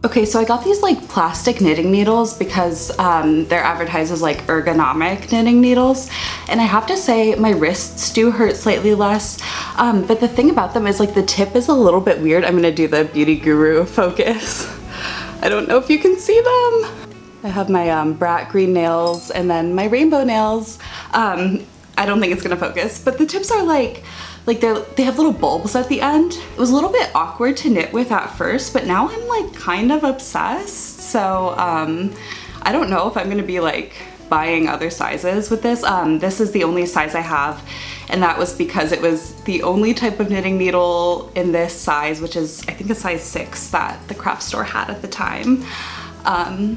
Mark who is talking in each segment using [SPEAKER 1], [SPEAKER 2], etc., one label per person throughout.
[SPEAKER 1] Okay, so I got these like plastic knitting needles because they're advertised as like ergonomic knitting needles, and I have to say my wrists do hurt slightly less, but the thing about them is like the tip is a little bit weird. I'm gonna do the Beauty Guru focus. I don't know if you can see them. I have my brat green nails and then my rainbow nails. I don't think it's gonna focus, but the tips are like they have little bulbs at the end. It was a little bit awkward to knit with at first, but now I'm like kind of obsessed. So I don't know if I'm gonna be like buying other sizes with this. This is the only size I have, and that was because it was the only type of knitting needle in this size, which is I think a size 6 that the craft store had at the time.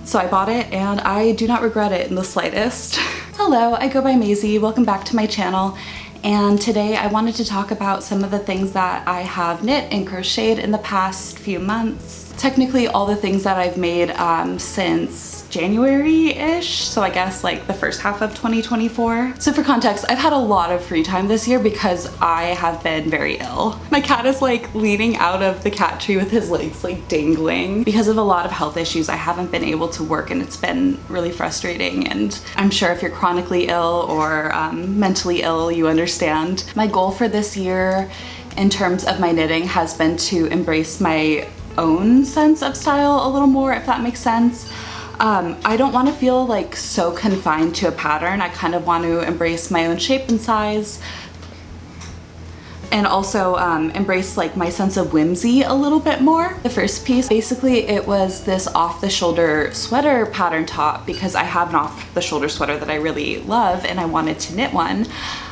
[SPEAKER 1] So I bought it and I do not regret it in the slightest. Hello, I go by Maisie. Welcome back to my channel. And today I wanted to talk about some of the things that I have knit and crocheted in the past few months. Technically all the things that I've made since January-ish, so I guess like the first half of 2024. So for context, I've had a lot of free time this year because I have been very ill. My cat is like leaning out of the cat tree with his legs like dangling. Because of a lot of health issues, I haven't been able to work and it's been really frustrating, and I'm sure if you're chronically ill or mentally ill, you understand. My goal for this year in terms of my knitting has been to embrace my own sense of style a little more, if that makes sense. I don't want to feel like so confined to a pattern. I kind of want to embrace my own shape and size, and also embrace like my sense of whimsy a little bit more. The first piece, basically it was this off-the-shoulder sweater pattern top because I have an off-the-shoulder sweater that I really love and I wanted to knit one.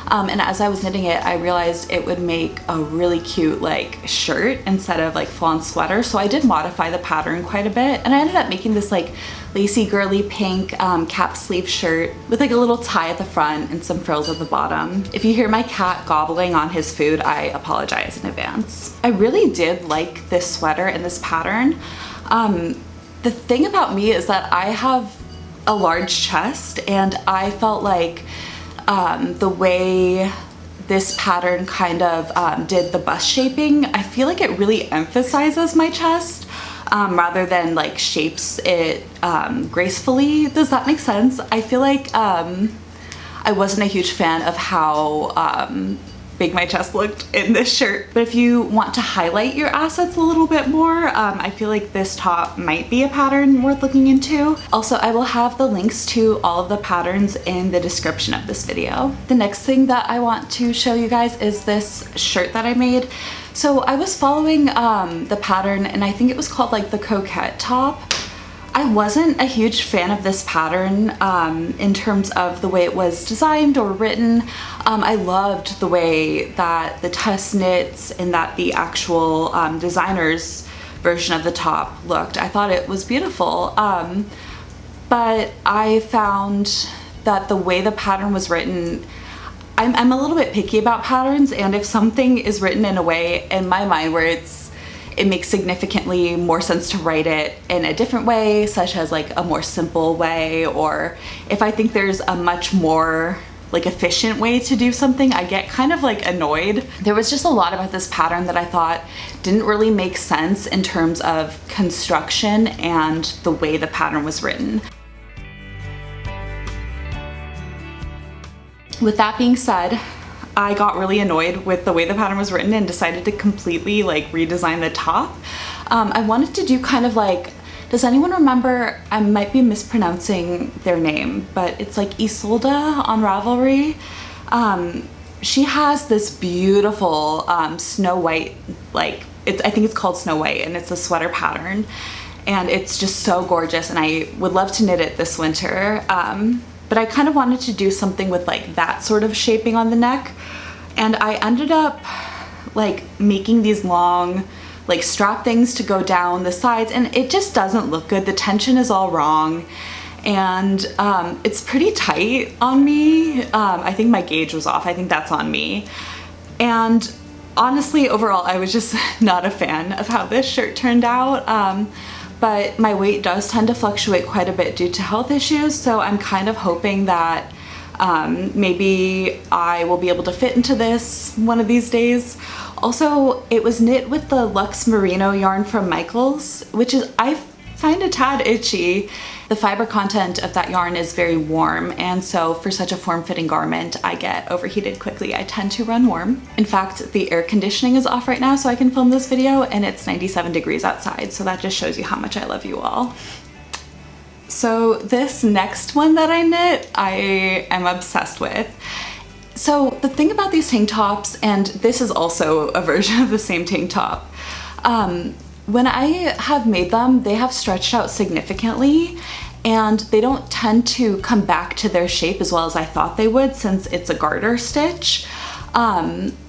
[SPEAKER 1] And as I was knitting it, I realized it would make a really cute like shirt instead of like full-on sweater. So I did modify the pattern quite a bit, and I ended up making this like lacy girly pink cap sleeve shirt with like a little tie at the front and some frills at the bottom. If you hear my cat gobbling on his food, I apologize in advance. I really did like this sweater and this pattern. The thing about me is that I have a large chest, and I felt like the way this pattern kind of did the bust shaping, I feel like it really emphasizes my chest rather than like shapes it gracefully. Does that make sense? I feel like I wasn't a huge fan of how big my chest looked in this shirt, but if you want to highlight your assets a little bit more, I feel like this top might be a pattern worth looking into. Also, I will have the links to all of the patterns in the description of this video. The next thing that I want to show you guys is this shirt that I made. So I was following the pattern, and I think it was called like the coquette top. I wasn't a huge fan of this pattern in terms of the way it was designed or written. I loved the way that the Tuss knits and that the actual designer's version of the top looked. I thought it was beautiful, but I found that the way the pattern was written, I'm a little bit picky about patterns, and if something is written in a way in my mind where it makes significantly more sense to write it in a different way, such as like a more simple way, or if I think there's a much more like efficient way to do something, I get kind of like annoyed. There was just a lot about this pattern that I thought didn't really make sense in terms of construction and the way the pattern was written. With that being said, I got really annoyed with the way the pattern was written and decided to completely like redesign the top. I wanted to do kind of like, does anyone remember, I might be mispronouncing their name, but it's like Ysolda on Ravelry. She has this beautiful Snow White, like I think it's called Snow White, and it's a sweater pattern, and it's just so gorgeous, and I would love to knit it this winter. But I kind of wanted to do something with like that sort of shaping on the neck, and I ended up like making these long like strap things to go down the sides, and it just doesn't look good. The tension is all wrong, and it's pretty tight on me. I think my gauge was off. I think that's on me. And honestly, overall, I was just not a fan of how this shirt turned out. But my weight does tend to fluctuate quite a bit due to health issues, so I'm kind of hoping that maybe I will be able to fit into this one of these days. Also, it was knit with the Luxe Merino yarn from Michaels, which is, I kind of tad itchy. The fiber content of that yarn is very warm, and so for such a form-fitting garment, I get overheated quickly. I tend to run warm. In fact, the air conditioning is off right now so I can film this video, and it's 97 degrees outside, so that just shows you how much I love you all. So this next one that I knit, I am obsessed with. So the thing about these tank tops, and this is also a version of the same tank top, when I have made them, they have stretched out significantly and they don't tend to come back to their shape as well as I thought they would since it's a garter stitch.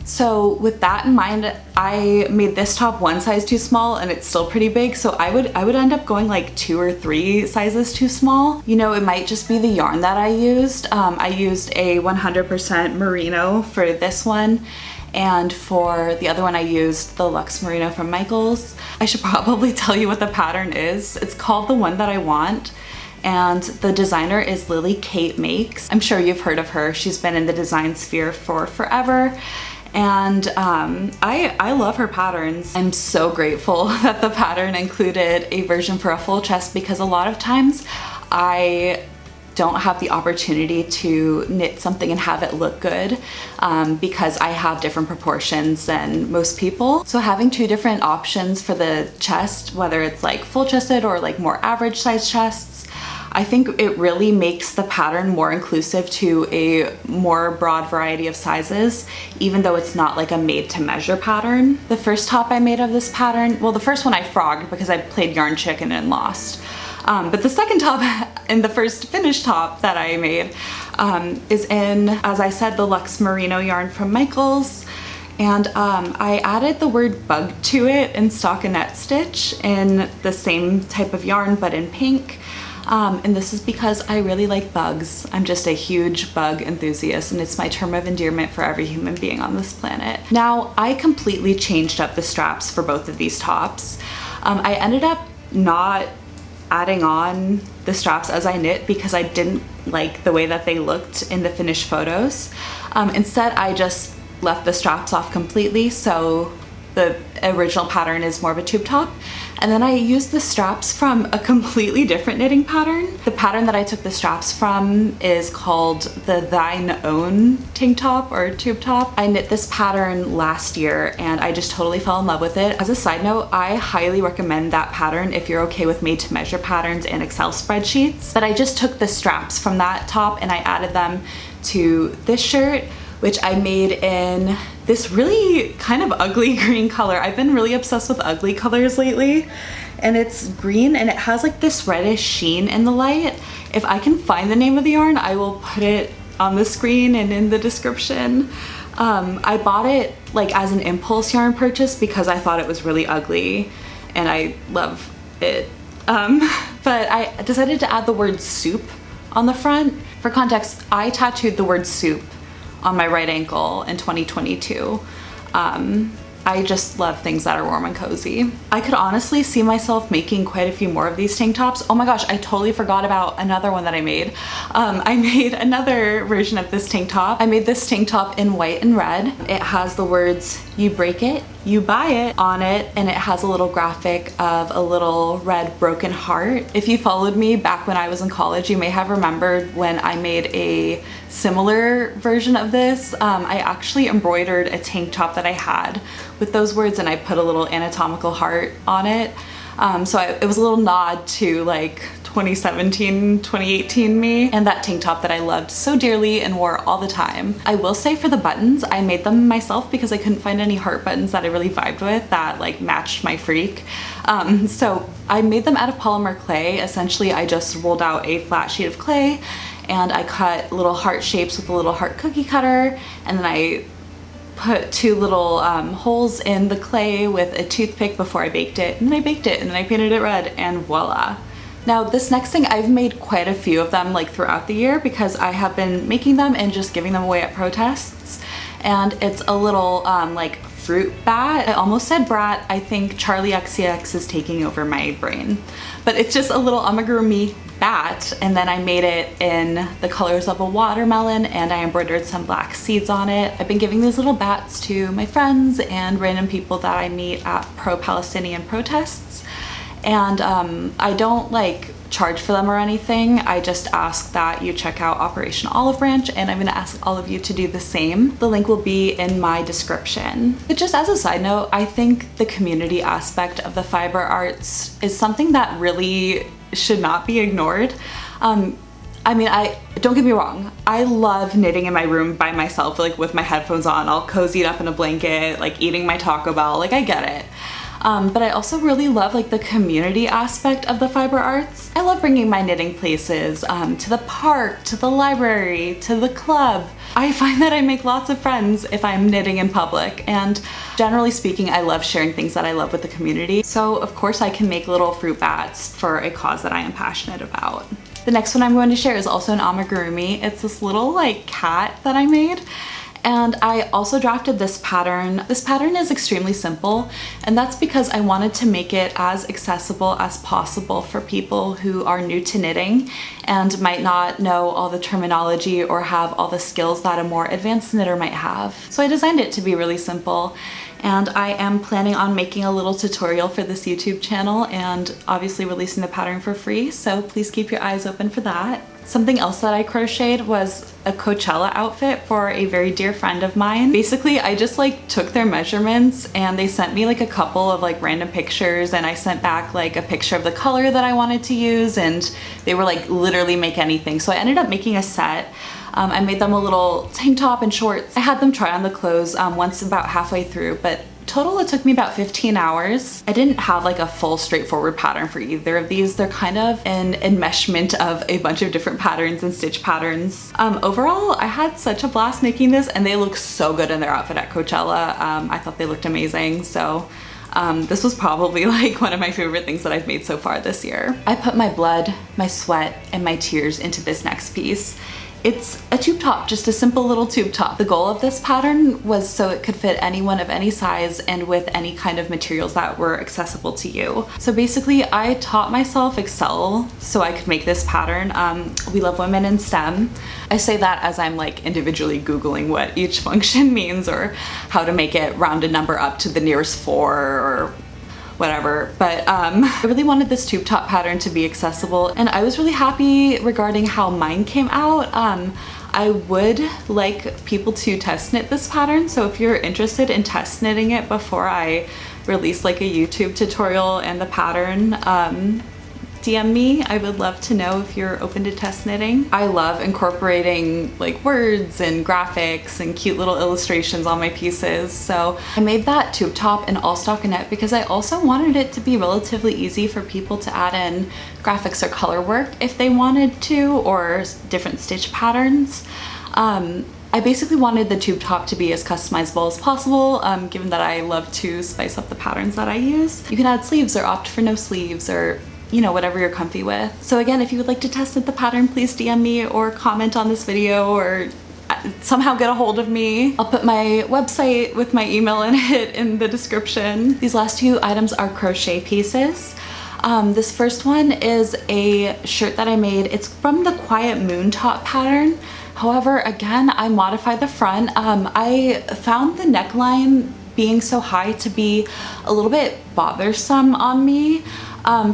[SPEAKER 1] So with that in mind, I made this top one size too small and it's still pretty big, so I would end up going like 2 or 3 sizes too small. You know, it might just be the yarn that I used. I used a 100% merino for this one, and for the other one I used the Luxe Merino from Michaels. I should probably tell you what the pattern is. It's called The One That I Want, and the designer is Lily Kate Makes. I'm sure you've heard of her. She's been in the design sphere for forever, and I love her patterns. I'm so grateful that the pattern included a version for a full chest, because a lot of times I don't have the opportunity to knit something and have it look good because I have different proportions than most people. So having 2 different options for the chest, whether it's like full chested or like more average size chests, I think it really makes the pattern more inclusive to a more broad variety of sizes, even though it's not like a made to measure pattern. The first top I made of this pattern, well, the first one I frogged because I played yarn chicken and lost. But the second top and the first finished top that I made is in, as I said, the Luxe Merino yarn from Michaels. And I added the word bug to it in stockinette stitch in the same type of yarn, but in pink. And this is because I really like bugs. I'm just a huge bug enthusiast, and it's my term of endearment for every human being on this planet. Now, I completely changed up the straps for both of these tops. I ended up not adding on the straps as I knit because I didn't like the way that they looked in the finished photos. Instead, I just left the straps off completely, so the original pattern is more of a tube top. And then I used the straps from a completely different knitting pattern. The pattern that I took the straps from is called the Thine Own tank top or tube top. I knit this pattern last year and I just totally fell in love with it. As a side note, I highly recommend that pattern if you're okay with made to measure patterns and Excel spreadsheets. But I just took the straps from that top and I added them to this shirt, which I made in this really kind of ugly green color. I've been really obsessed with ugly colors lately, and it's green and it has like this reddish sheen in the light. If I can find the name of the yarn, I will put it on the screen and in the description. I bought it like as an impulse yarn purchase because I thought it was really ugly and I love it. But I decided to add the word soup on the front. For context, I tattooed the word soup on my right ankle in 2022. I just love things that are warm and cozy. I could honestly see myself making quite a few more of these tank tops. Oh my gosh, I totally forgot about another one that I made. I made another version of this tank top. I made this tank top in white and red. It has the words, "You break it, you buy it" on it, and it has a little graphic of a little red broken heart. If you followed me back when I was in college, you may have remembered when I made a similar version of this. I actually embroidered a tank top that I had with those words and I put a little anatomical heart on it. So it was a little nod to like 2017, 2018 me, and that tank top that I loved so dearly and wore all the time. I will say for the buttons, I made them myself because I couldn't find any heart buttons that I really vibed with that like matched my freak. So I made them out of polymer clay. Essentially, I just rolled out a flat sheet of clay and I cut little heart shapes with a little heart cookie cutter, and then I put 2 little holes in the clay with a toothpick before I baked it, and then I baked it, and then I painted it red, and voila. Now this next thing, I've made quite a few of them like throughout the year because I have been making them and just giving them away at protests, and it's a little like fruit bat. I almost said brat. I think Charlie XCX is taking over my brain, but it's just a little amigurumi bat, and then I made it in the colors of a watermelon and I embroidered some black seeds on it. I've been giving these little bats to my friends and random people that I meet at pro-Palestinian protests, And I don't like charge for them or anything. I just ask that you check out Operation Olive Branch, and I'm gonna ask all of you to do the same. The link will be in my description. But just as a side note, I think the community aspect of the fiber arts is something that really should not be ignored. I mean, don't get me wrong, I love knitting in my room by myself, like with my headphones on, all cozied up in a blanket, like eating my Taco Bell, like I get it. But I also really love like the community aspect of the fiber arts. I love bringing my knitting places to the park, to the library, to the club. I find that I make lots of friends if I'm knitting in public, and generally speaking, I love sharing things that I love with the community. So of course I can make little fruit bats for a cause that I am passionate about. The next one I'm going to share is also an amigurumi. It's this little like cat that I made. And I also drafted this pattern. This pattern is extremely simple, and that's because I wanted to make it as accessible as possible for people who are new to knitting and might not know all the terminology or have all the skills that a more advanced knitter might have. So I designed it to be really simple, and I am planning on making a little tutorial for this YouTube channel and obviously releasing the pattern for free, so please keep your eyes open for that. Something else that I crocheted was a Coachella outfit for a very dear friend of mine. Basically, I just like took their measurements and they sent me like a couple of like random pictures, and I sent back like a picture of the color that I wanted to use, and they were like literally make anything. So I ended up making a set. I made them a little tank top and shorts. I had them try on the clothes once about halfway through, but total it took me about 15 hours. I didn't have like a full straightforward pattern for either of these. They're kind of an enmeshment of a bunch of different patterns and stitch patterns. Overall, I had such a blast making this, and they look so good in their outfit at Coachella. I thought they looked amazing, so this was probably like one of my favorite things that I've made so far this year. I put my blood, my sweat, and my tears into this next piece. It's a tube top, just a simple little tube top. The goal of this pattern was so it could fit anyone of any size and with any kind of materials that were accessible to you. So basically I taught myself Excel so I could make this pattern. We love women in STEM. I say that as I'm like individually Googling what each function means or how to make it round a number up to the nearest 4 or whatever, but I really wanted this tube top pattern to be accessible, and I was really happy regarding how mine came out. I would like people to test knit this pattern, so if you're interested in test knitting it before I release like a YouTube tutorial and the pattern, DM me. I would love to know if you're open to test knitting. I love incorporating like words and graphics and cute little illustrations on my pieces, so I made that tube top in all stockinette because I also wanted it to be relatively easy for people to add in graphics or color work if they wanted to, or different stitch patterns. I basically wanted the tube top to be as customizable as possible, given that I love to spice up the patterns that I use. You can add sleeves or opt for no sleeves, or you know, whatever you're comfy with. So again, if you would like to test knit the pattern, please DM me or comment on this video or somehow get a hold of me. I'll put my website with my email in it in the description. These last 2 items are crochet pieces. This first one is a shirt that I made. It's from the Quiet Moon top pattern. However, again, I modified the front. I found the neckline being so high to be a little bit bothersome on me.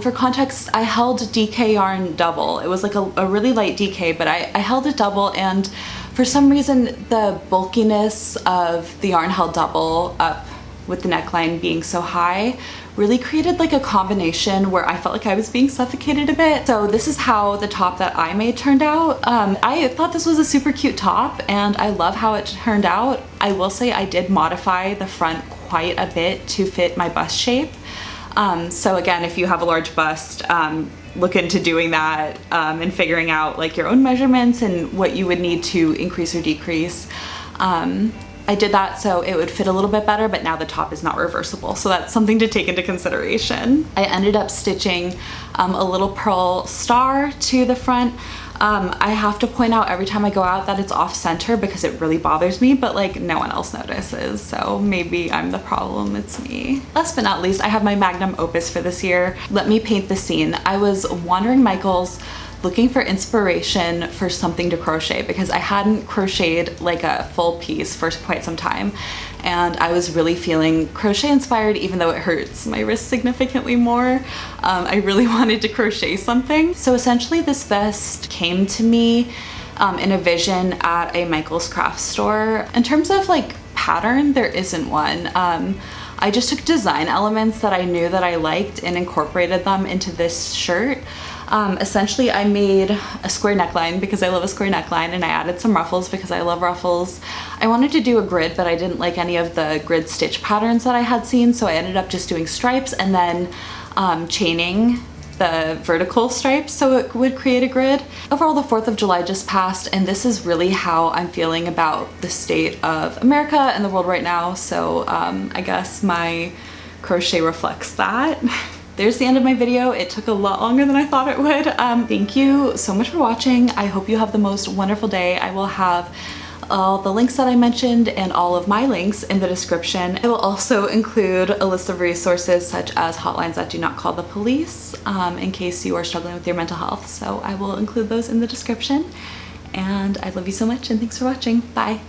[SPEAKER 1] For context, I held DK yarn double. It was like a really light DK, but I held it double, and for some reason the bulkiness of the yarn held double up with the neckline being so high really created like a combination where I felt like I was being suffocated a bit. So this is how the top that I made turned out. I thought this was a super cute top, and I love how it turned out. I will say I did modify the front quite a bit to fit my bust shape. So again, if you have a large bust, look into doing that and figuring out like your own measurements and what you would need to increase or decrease. I did that so it would fit a little bit better, but now the top is not reversible, so that's something to take into consideration. I ended up stitching a little pearl star to the front. I have to point out every time I go out that it's off center because it really bothers me, but like no one else notices, so maybe I'm the problem, it's me. Last but not least, I have my magnum opus for this year. Let me paint the scene. I was wandering Michael's looking for inspiration for something to crochet because I hadn't crocheted like a full piece for quite some time. and I was really feeling crochet inspired, even though it hurts my wrist significantly more. I really wanted to crochet something. So essentially this vest came to me in a vision at a Michael's craft store. In terms of like pattern, there isn't one. I just took design elements that I knew that I liked and incorporated them into this shirt. Essentially I made a square neckline because I love a square neckline, and I added some ruffles because I love ruffles. I wanted to do a grid, but I didn't like any of the grid stitch patterns that I had seen, so I ended up just doing stripes and then chaining the vertical stripes so it would create a grid. Overall, the 4th of July just passed, and this is really how I'm feeling about the state of America and the world right now, so I guess my crochet reflects that. There's the end of my video. It took a lot longer than I thought it would. Thank you so much for watching. I hope you have the most wonderful day. I will have all the links that I mentioned and all of my links in the description. I will also include a list of resources such as hotlines that do not call the police in case you are struggling with your mental health. So I will include those in the description. And I love you so much, and thanks for watching. Bye.